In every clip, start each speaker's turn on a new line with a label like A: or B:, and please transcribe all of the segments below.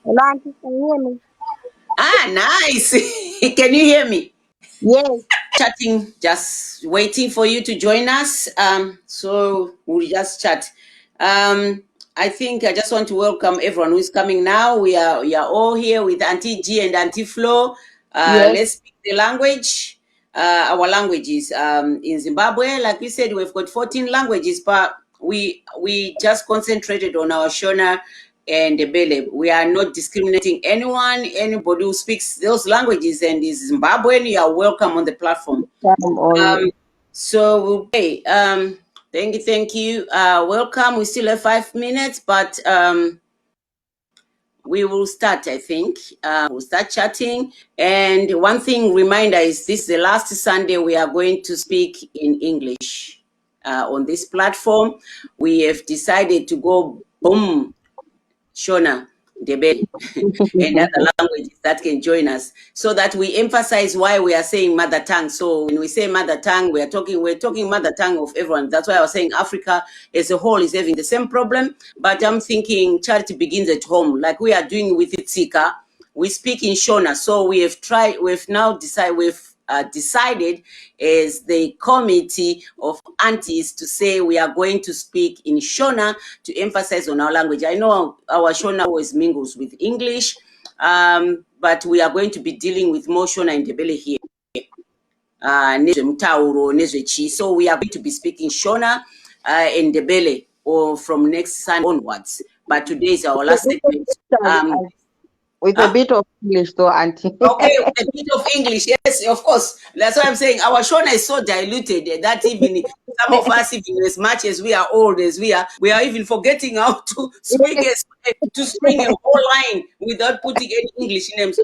A: Hello, Auntie, can you hear me?
B: Ah, nice. Can you hear me?
A: Yes.
B: Chatting, just waiting for you to join us. So we'll just chat. I think I just want to welcome everyone who is coming now. We are all here with Auntie G and Auntie Flo.
A: Yes.
B: Let's speak the language. Our languages. In Zimbabwe, like we said, we've got 14 languages, but we just concentrated on our Shona and Ebele. We are not discriminating anyone. Anybody who speaks those languages and is Zimbabwean, you are welcome on the platform.
A: I'm on.
B: Okay. Thank you. Welcome. We still have 5 minutes, but we will start. I think we'll start chatting. And one thing reminder is this: is the last Sunday we are going to speak in English on this platform. We have decided to go boom Shona, Debe, and other languages that can join us, so that we emphasize why we are saying mother tongue. So when we say mother tongue, we're talking mother tongue of everyone. That's why I was saying Africa as a whole is having the same problem. But I'm thinking charity begins at home, like we are doing with Itzika. We speak in Shona, so we've decided as the committee of aunties to say we are going to speak in Shona to emphasize on our language. I know our Shona always mingles with English, but we are going to be dealing with more Shona and Ndebele here. So we are going to be speaking Shona and Ndebele or from next Sunday onwards. But today is our last segment.
A: With a bit of English, though, Auntie.
B: Okay, with a bit of English, yes, of course. That's why I'm saying our Shona is so diluted that even some of us, even as much as we are old as we are even forgetting how to to string a whole line without putting any English names.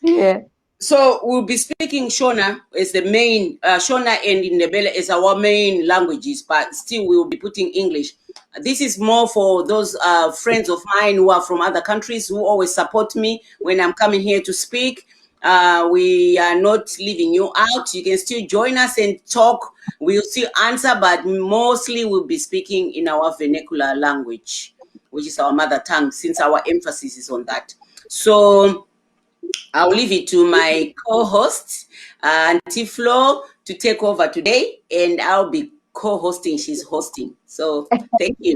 A: Yeah.
B: So we'll be speaking Shona as the main, Shona and Ndebele as our main languages, but still we will be putting English. This is more for those friends of mine who are from other countries who always support me when I'm coming here to speak. We are not leaving you out. You can still join us and talk. We'll still answer, but mostly we'll be speaking in our vernacular language, which is our mother tongue, since our emphasis is on that. So I'll leave it to my co-host, Auntie Flo, to take over today, and I'll be co-hosting. She's hosting. So thank you.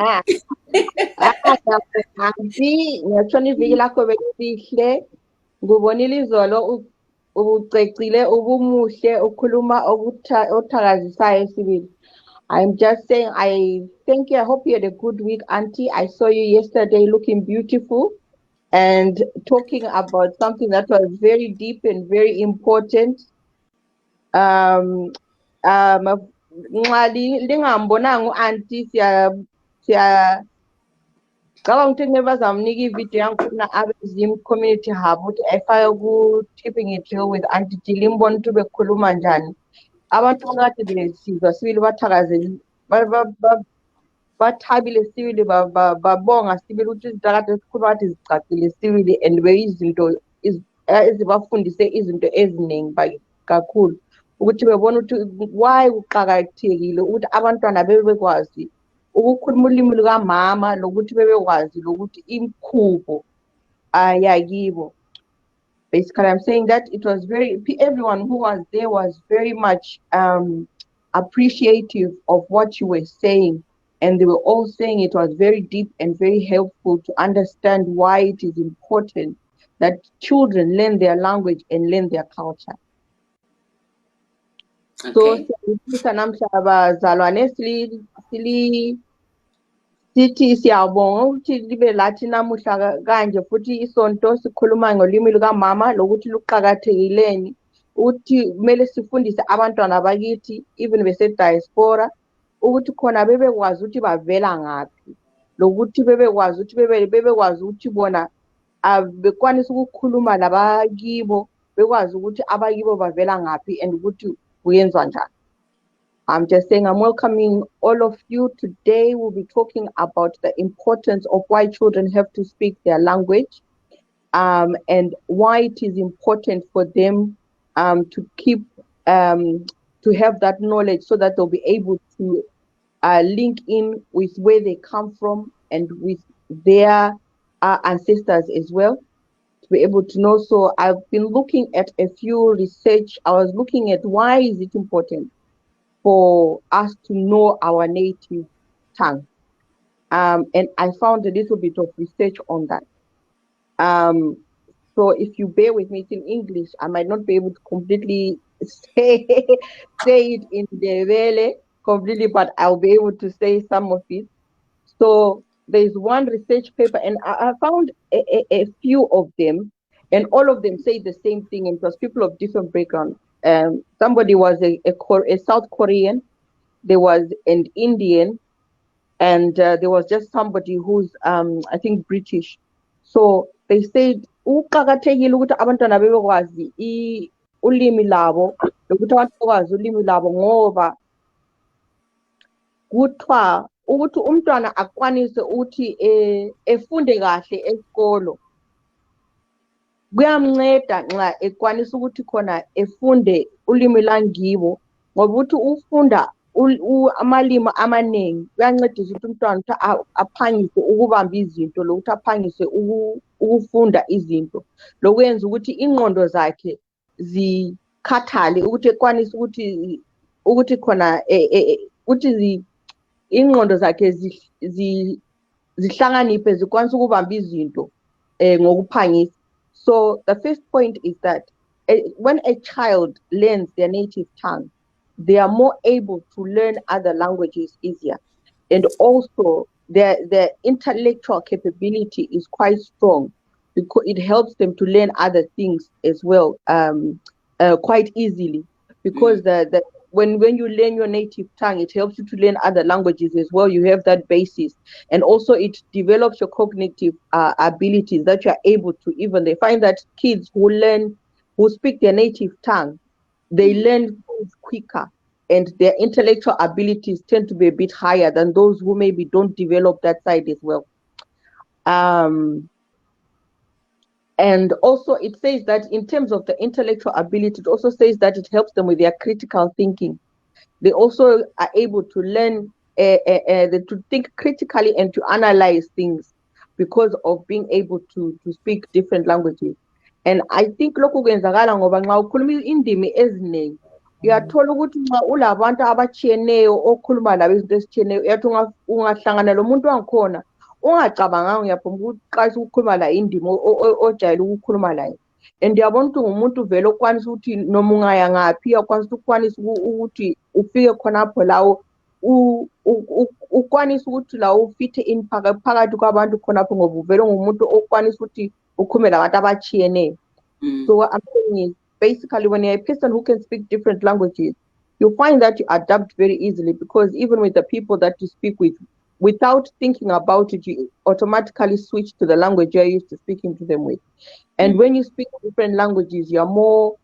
A: Auntie, ngiyatshona iviki lakho belihle. Ngubonile izolo ubucecile, ubumuhle, ukhuluma othakazisayo sibili. I'm just saying, I thank you. I hope you had a good week, Auntie. I saw you yesterday looking beautiful and talking about something that was very deep and very important. Nxa lingambonanga u-auntie siya ngicabanga ukuthi kumele bazamnika ividiyo yangikhona abeZim community hub ukuthi ayifake ku-Tipping It Real with Auntie G limbone ukuthi bekhuluma njani. Abantu kade besizwa sibili bathabile sibili babonga sibili ukuthi izinto kade sikhuluma kade zicacile sibili and beyizinto ezibafundise izinto eziningi kakhulu ukuthi bebona ukuthi why kuqakathekile ukuthi abantwana bebekwazi ukukhuluma ulimi lukamama lokuthi bebekwazi lokuthi imikhubo yakibo. Basically, I'm saying that it was everyone who was there was very much appreciative of what you were saying. And they were all saying it was very deep and very helpful to understand why it is important that children learn their language and learn their culture.
B: Okay.
A: So, abazalwane sithi siyabonga ukuthi libe lathi namuhla kanje futhi isonto sikhuluma ngolimi lukamama lokuthi luqhakathekileni ukuthi kumele sifundise abantwana bakithi even bese diaspora ukuthi khona bebekwazi ukuthi bavela ngaphi lokuthi bebekwazi ukuthi bona bekwanisa ukukhuluma labakibo bekwazi ukuthi abakibo bavela ngaphi and ukuthi kuyenzwa njani. I'm just saying I'm welcoming all of you. Today we'll be talking about the importance of why children have to speak their language and why it is important for them to keep to have that knowledge so that they'll be able to link in with where they come from and with their our ancestors as well, to be able to know. So I've been looking at a few research. I was looking at why is it important for us to know our native tongue. And I found a little bit of research on that. Um, so if you bear with me, it's in English. I might not be able to completely say say it in Ndebele completely, but I'll be able to say some of it. So there's one research paper, and I found a few of them, and all of them say the same thing. And it was people of different background. Somebody was a South Korean, there was an Indian, and there was just somebody who's I think British. So they said kuqakathekile ukuthi abantwana bebekwazi ulimi labo nokuthi abantu bekwazi ulimi labo ngoba kuthiwa ukuthi umntwana akwanise ukuthi efunde kahle esikolo kuyamnceda nxa ekwanisa ukuthi khona efunde ulimi langibo ngoba ukuthi ufunda amalimi amaningi kuyancedisa ukuthi umntwana ukuthi aphangise ukubamba izinto lokuthi aphangise ukufunda izinto lokwenza ukuthi ingqondo zakhe zikhathale ukuthi ekwanisa ukuthi khona ukuthi ingqondo zakhe zihlakaniphe zikwanisa ukubamba izinto ngokuphangisa. So the first point is that when a child learns their native tongue, they are more able to learn other languages easier. And also their intellectual capability is quite strong because it helps them to learn other things as well quite easily. Because when you learn your native tongue, it helps you to learn other languages as well. You have that basis. And also it develops your cognitive abilities that you are able to they find that kids who speak their native tongue, they learn things quicker and their intellectual abilities tend to be a bit higher than those who maybe don't develop that side as well. And also it says that in terms of the intellectual ability, it also says that it helps them with their critical thinking. They also are able to learn to think critically and to analyze things because of being able to speak different languages. And I think lokhu kwenzakala ngoba nxa ukhuluma indimi eziningi uyathola ukuthi nxa ulabantu abatshiyeneyo okhuluma labo izinto ezitshiyeneyo uyathi ungahlangana lomuntu wangikhona ungacabanganga uyaphuma ukuqalisa ukukhuluma la indimi ojayele ukukhuluma layo. And uyabona ukuthi ngumuntu vele okwanisa ukuthi noma ungaya ngaphi ukwanisa ukuthi ufike khonapho lawo ukwanisa ukuthi lawo ufithe in phakathi kwabantu khonapho ngoba uvele ngumuntu okwanisa ukuthi ukhulume labantu abatshiyeneyo. So what I'm saying is basically when you're a person who can speak different languages, you find that you adapt very easily because even with the people that you speak with, without thinking about it, you automatically switch to the language you're used to speaking to them with. And when you speak different languages, you're more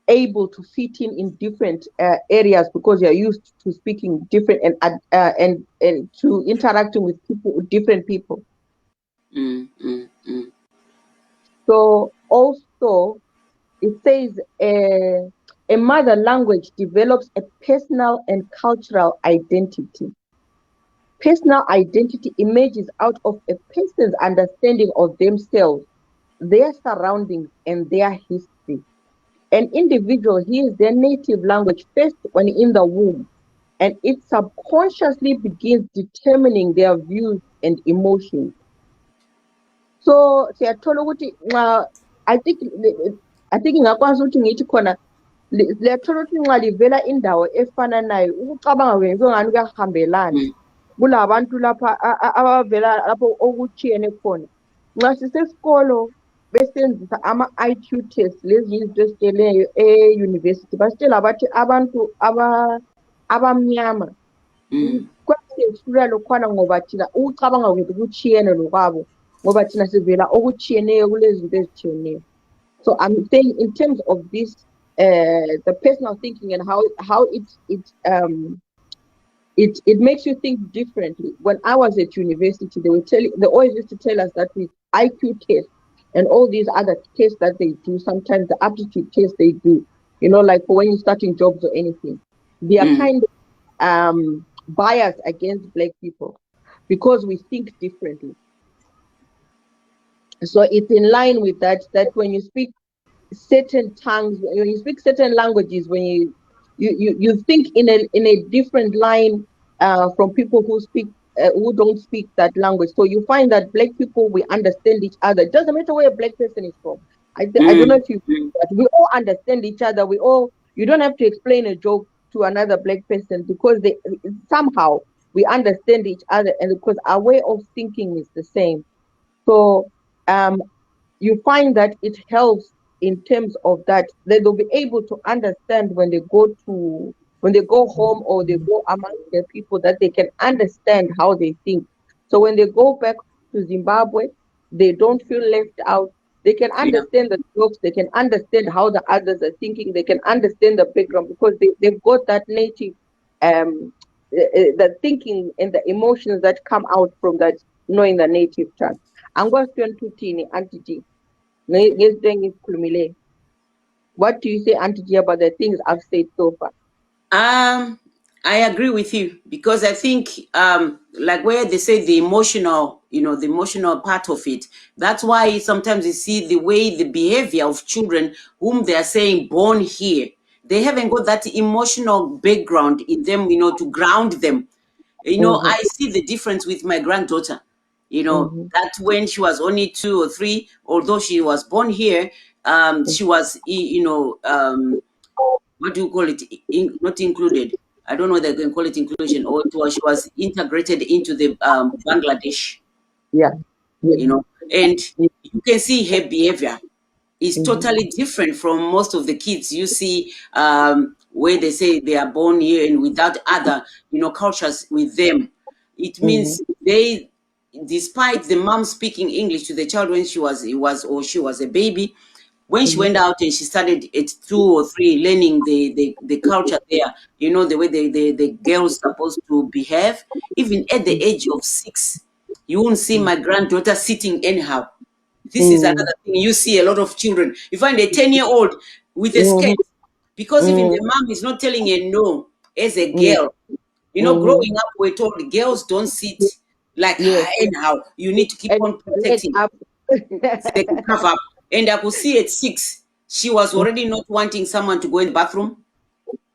A: able to fit in different areas because you're used to speaking different and to interacting with different people. So also it says a mother language develops a personal and cultural identity. Personal identity emerges out of a person's understanding of themselves, their surroundings, and their history. An individual hears their native language first when in the womb, and it subconsciously begins determining their views and emotions. So siyathola ukuthi I think ngakwazi ukuthi ngithi khona liyathola ukuthi nxa livela indawo efana nayo ukucabanga kwenziwe ngani kuyahambelana kulabantu lapha abavela lapho okutshiyene khona. Nxa sisesikolo besenzisa ama-IQ test lezi izinto ezitsheleyo e-university basitshela bathi abantu abamnyama kwasehlula lokhwana ngoba thina ukucabanga kwethu kutshiyene lokwabo ngoba thina sivela okutshiyeneyo kulezi zinto ezitshiyeneyo. So I'm saying in terms of this the personal thinking and how it makes you think differently. When I was at university, they always used to tell us that with IQ tests and all these other tests that they do, sometimes the aptitude tests they do, like for when you're starting jobs or anything, they are kind of biased against Black people because we think differently. So it's in line with that, that when you speak certain tongues, when you speak certain languages, when you think in a different line from people who don't speak that language. So you find that black people, we understand each other. It doesn't matter where a black person is from. I don't know
B: Mm,
A: if you,
B: mm.
A: but we all understand each other. We all, you don't have to explain a joke to another black person, because they somehow we understand each other, and because our way of thinking is the same. So um, you find that it helps in terms of that they'll be able to understand when they go home or they go among their people, that they can understand how they think. So when they go back to Zimbabwe, they don't feel left out. They can
B: Yeah.
A: understand the jokes, they can understand how the others are thinking, they can understand the background, because they've got that native the thinking and the emotions that come out from that, knowing the native tongue. Angwasiyontuthini Auntie G. Ngezikhulumileyo. What do you say, Auntie G, about the things I've said so far?
B: Um, I agree with you because I think, like where they say the emotional, the emotional part of it. That's why sometimes you see the way the behavior of children whom they are saying born here, they haven't got that emotional background in them, to ground them.
A: Mm-hmm,
B: I see the difference with my granddaughter.
A: mm-hmm,
B: That when she was only 2 or 3, although she was born here, she was, what do you call it? Not included. I don't know whether they can call it inclusion, or she was integrated into the Bangladesh,
A: yeah, yeah,
B: and
A: yeah.
B: you can see her behavior is
A: Mm-hmm,
B: totally different from most of the kids you see, where they say they are born here and without other, cultures with them. It
A: mm-hmm,
B: means they, despite the mom speaking English to the child when she was a baby, when she
A: mm-hmm,
B: went out and she started at 2 or 3 learning the culture there, the way the girls supposed to behave, even at the age of 6, you won't see my granddaughter sitting anyhow. This is
A: mm-hmm,
B: another thing. You see a lot of children. You find a 10-year-old with a skirt,
A: mm-hmm,
B: because even the
A: mm-hmm,
B: mom is not telling her no as a
A: mm-hmm,
B: girl.
A: mm-hmm.
B: Growing up, we're told girls don't sit like
A: Yes,
B: anyhow. You need to keep
A: and
B: on
A: leg
B: protecting
A: up.
B: so they can cover up. And I could see at 6, she was already not wanting someone to go in the bathroom.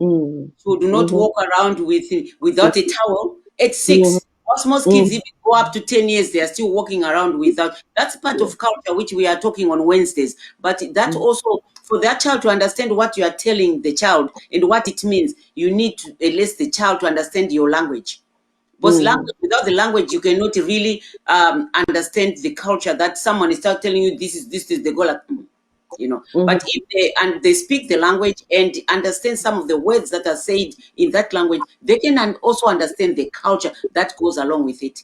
A: Mm-hmm,
B: So do not
A: mm-hmm,
B: walk around without a towel. At
A: mm-hmm,
B: 6, most kids even go up to 10 years, they are still walking around without. That's part of culture which we are talking on Wednesdays. But that also, for that child to understand what you are telling the child and what it means, you need to at least the child to understand your language. Because
A: mm-hmm,
B: language, without the language, you cannot really understand the culture that someone is start telling you this is the goal. But if they speak the language and understand some of the words that are said in that language, they can also understand the culture that goes along with it.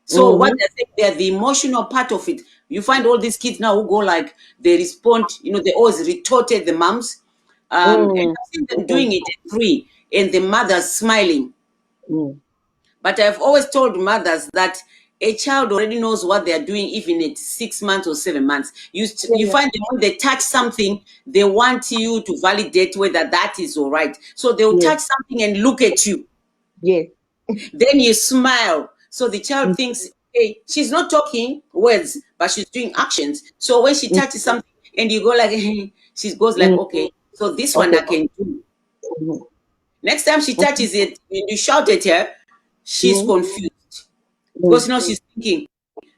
B: So what
A: mm-hmm,
B: they're saying, they're the emotional part of it. You find all these kids now who go like they respond, they always retorted the moms. And I've seen them
A: mm-hmm,
B: doing it at 3, and the mothers smiling.
A: mm-hmm.
B: But I've always told mothers that a child already knows what they are doing, even at 6 months or 7 months.
A: Yeah,
B: You
A: yeah.
B: find them when they touch something, they want you to validate whether that is all right. So they'll
A: Yes,
B: touch something and look at you.
A: yes.
B: Then you smile. So the child thinks, hey, she's not talking words, but she's doing actions. So when she touches something and you go like, she goes like,
A: Mm-hmm.
B: okay, so this one
A: Okay.
B: I can do.
A: Mm-hmm.
B: Next time she touches it, and you shout at her, she's
A: Mm-hmm.
B: confused. Because she's thinking,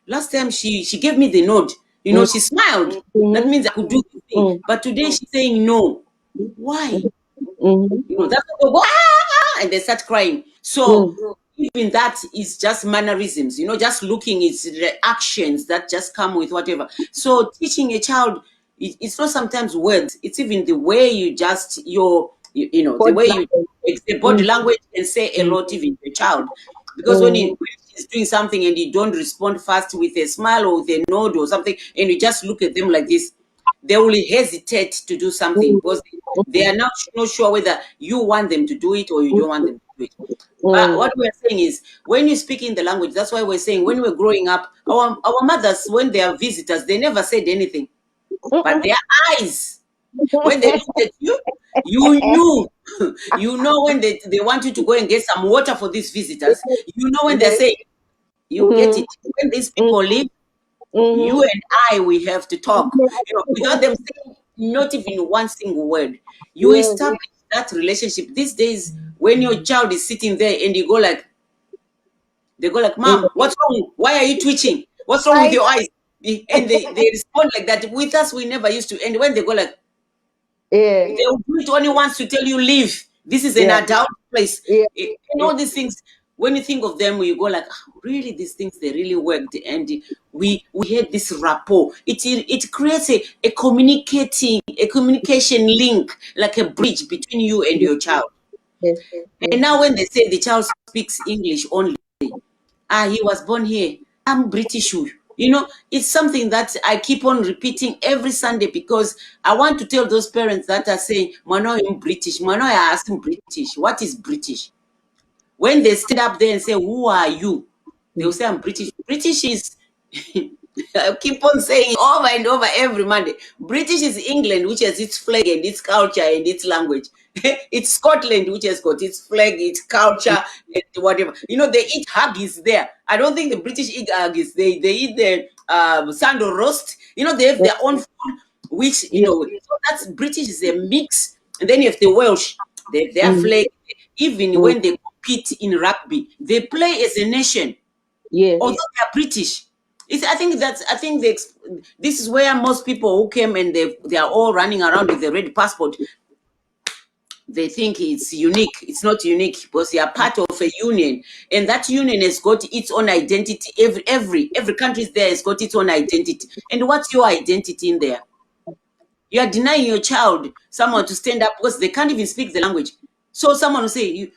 B: last time she gave me the nod, she smiled. That
A: Mm-hmm.
B: means I could do the thing. But today she's saying no. Why?
A: Mm-hmm.
B: That's when they go, and they start crying. So
A: Mm-hmm.
B: even that is just mannerisms, just looking, it's reactions that just come with whatever. So teaching a child, it's not sometimes words, it's even the way you just the
A: Body
B: way you
A: language.
B: it's the body
A: Mm-hmm.
B: language can say a lot even to a child. Because
A: Mm-hmm.
B: when she's doing something and you don't respond fast with a smile or with a nod or something, and you just look at them like this, they will hesitate to do something because they are not sure whether you want them to do it or you don't want them to do it. But what we're saying is, when you speak in the language, that's why we're saying when we're growing up, our mothers, when they are visitors, they never said anything. But their eyes, when they looked at you, you knew. You know when they want you to go and get some water for these visitors. You know when they
A: Yes.
B: say, you get
A: Mm-hmm.
B: it. When these people leave, You and I, we have to talk. Without them saying not even one single word. You
A: Yes.
B: establish that relationship. These days, when your child is sitting there and you go like, they go like,
A: Yes.
B: Mom, what's wrong? Why are you twitching? What's wrong with your eyes? And they respond like that. With us, we never used to. And when they go like,
A: Yeah.
B: they will do it only once to tell you leave. This is an
A: Yeah.
B: adult place.
A: Yeah.
B: And all these things, when you think of them, you go like, "Ah, really, these things, they really worked. And we had this rapport. It creates a communication link, like a bridge between you and your child.
A: Yes.
B: And now when they say the child speaks English only, he was born here. I'm British. It's something that I keep on repeating every Sunday because I want to tell those parents that are saying, Mano, I'm British. Mano, I ask him British. What is British? When they stand up there and say, who are you? They'll say, I'm British. British is, I keep on saying it over and over every Monday. British is England, which has its flag and its culture and its language. It's Scotland, which has got its flag, its culture, and whatever. They eat haggis there. I don't think the British eat haggis. They eat the sando roast. They have their own food, which,
A: Yes.
B: so that's British is a mix. And then you have the Welsh, they have their flag. Even when they compete in rugby, they play as a nation,
A: Yes.
B: although they are British. This is where most people who came and they are all running around with the red passport. They think it's unique. It's not unique because they are part of a union, and that union has got its own identity. Every country there has got its own identity. And what's your identity in there? You are denying your child someone to stand up because they can't even speak the language. So someone will say, you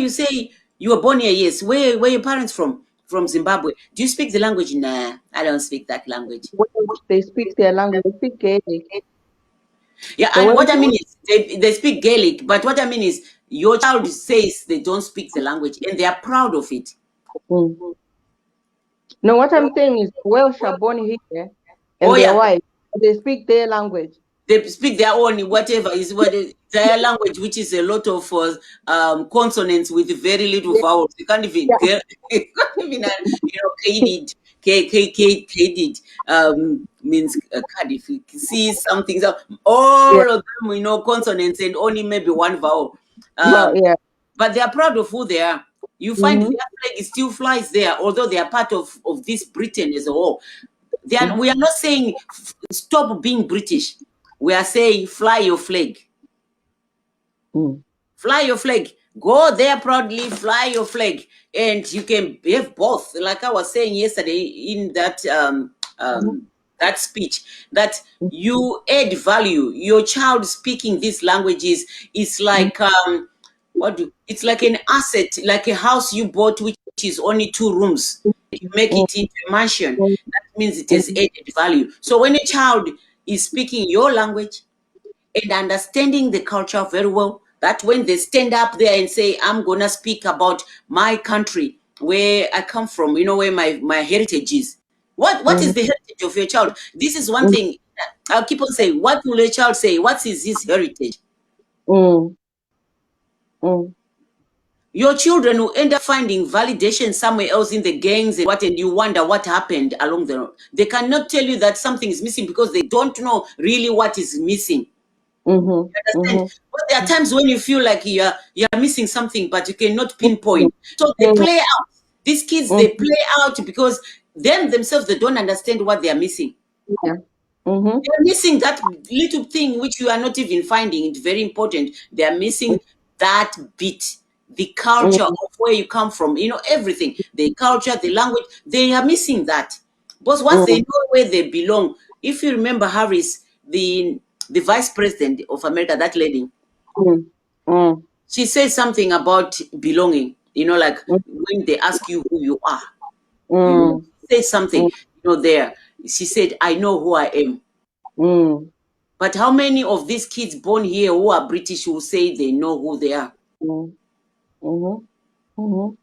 B: say you were born here, yes. Where your parents from? From Zimbabwe. Do you speak the language? Nah, I don't speak that language.
A: Welsh, they speak their language. They speak Gaelic.
B: Yeah,
A: The
B: and what I
A: Welsh.
B: mean is they speak Gaelic, but what I mean is your child says they don't speak the language and they are proud of it.
A: Mm. No, what I'm saying is Welsh are born here
B: Oh
A: and they're
B: yeah,
A: white. They speak their language.
B: they speak their own whatever is their language, which is a lot of consonants with very little
A: Yeah.
B: vowels. You can't even
A: Yeah.
B: get, you can't even Kadid, Kadid means card. If you see something, so
A: Yeah.
B: all of them consonants and only maybe one vowel.
A: Well,
B: Um,
A: yeah.
B: but they are proud of who they are. You find their
A: Mm-hmm.
B: flag still flies there, although they are part of this Britain as a whole. We are not saying stop being British. We are saying fly your flag.
A: Mm-hmm.
B: Fly your flag. Go there proudly, fly your flag. And you can have both. Like I was saying yesterday in that speech, that you add value. Your child speaking these languages is like it's like an asset, like a house you bought which is only 2 rooms. You make it into a mansion. That means it has added value. So when a child is speaking your language and understanding the culture very well, that when they stand up there and say, I'm gonna speak about my country, where I come from, where my heritage is. What is the heritage of your child? This is one thing I'll keep on saying. What will a child say? What is his heritage?
A: Mm-hmm.
B: Your children will end up finding validation somewhere else in the gangs and you wonder what happened along the road. They cannot tell you that something is missing because they don't know really what is missing.
A: Mm-hmm.
B: You understand?
A: Mm-hmm.
B: But there are times when you feel like you're missing something, but you cannot pinpoint. So they play out. These kids, they play out because themselves, they don't understand what they are missing.
A: Yeah. Mm-hmm.
B: They are missing that little thing which you are not even finding. It's very important. They are missing that bit, the culture of where you come from. Everything, the culture, the language. They are missing that. But once they know where they belong, if you remember Harris, the vice president of America, that lady,
A: Mm-hmm.
B: she says something about belonging. Like when they ask you who you are, say something. There. She said, "I know who I am."
A: Mm-hmm.
B: But how many of these kids born here who are British will say they know who they are?
A: Mm-hmm. Mm-hmm.